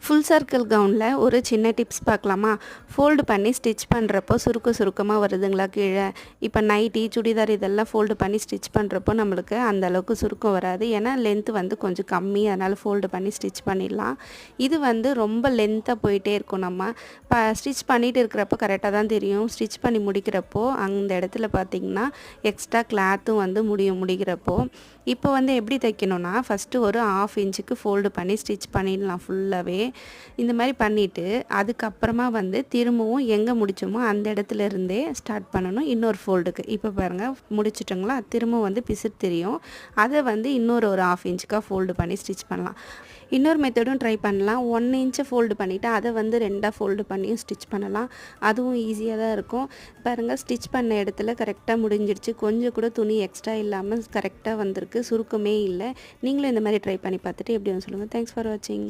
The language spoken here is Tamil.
ஃபுல் சர்க்கிள் கவுனில் ஒரு சின்ன டிப்ஸ் பார்க்கலாமா? ஃபோல்டு பண்ணி ஸ்டிச் பண்ணுறப்போ சுருக்கமாக வருதுங்களா கீழே? இப்போ நைட்டி, சுடிதார் இதெல்லாம் ஃபோல்டு பண்ணி ஸ்டிச் பண்ணுறப்போ நம்மளுக்கு அந்த அளவுக்கு சுருக்கம் வராது. ஏன்னா லென்த்து வந்து கொஞ்சம் கம்மி, அதனால் ஃபோல்டு பண்ணி ஸ்டிச் பண்ணிடலாம். இது வந்து ரொம்ப லென்த்தாக போயிட்டே இருக்கும். நம்ம ஸ்டிச் பண்ணிகிட்டு இருக்கிறப்போ கரெக்டாக தான் தெரியும். ஸ்டிச் பண்ணி முடிக்கிறப்போ அந்த இடத்துல பார்த்திங்கன்னா எக்ஸ்ட்ரா கிளாத்தும் வந்து முடிகிறப்போ இப்போ வந்து எப்படி தைக்கணும்னா, ஃபஸ்ட்டு ஒரு 1/2 இன்ச்சுக்கு ஃபோல்டு பண்ணி ஸ்டிச் பண்ணிடலாம் ஃபுல்லாகவே. இந்த மாதிரி பண்ணிவிட்டு அதுக்கப்புறமா வந்து திரும்பவும் எங்கே முடித்தோமோ அந்த இடத்துல இருந்தே ஸ்டார்ட் பண்ணணும் இன்னொரு ஃபோல்டுக்கு. இப்போ பாருங்கள் முடிச்சிட்டோங்களா, திரும்பவும் வந்து பிசுறு தெரியும். அதை வந்து இன்னொரு 1/2 இன்ச்சுக்காக ஃபோல்டு பண்ணி ஸ்டிச் பண்ணலாம். இன்னொரு மெத்தடும் ட்ரை பண்ணலாம். 1 இன்ச்சு ஃபோல்டு பண்ணிவிட்டு அதை வந்து 2ஆக ஃபோல்டு பண்ணியும் ஸ்டிச் பண்ணலாம். அதுவும் ஈஸியாக தான் இருக்கும். பாருங்கள் ஸ்டிச் பண்ண இடத்துல கரெக்டாக முடிஞ்சிடுச்சு. கொஞ்சம் கூட துணி எக்ஸ்ட்ரா இல்லாமல் கரெக்டாக வந்திருக்கு, சுருக்கமே இல்லை. நீங்களும் இந்த மாதிரி ட்ரை பண்ணி பார்த்துட்டு எப்படி வந்து சொல்லுங்கள். தேங்க்ஸ் ஃபார் வாட்சிங்.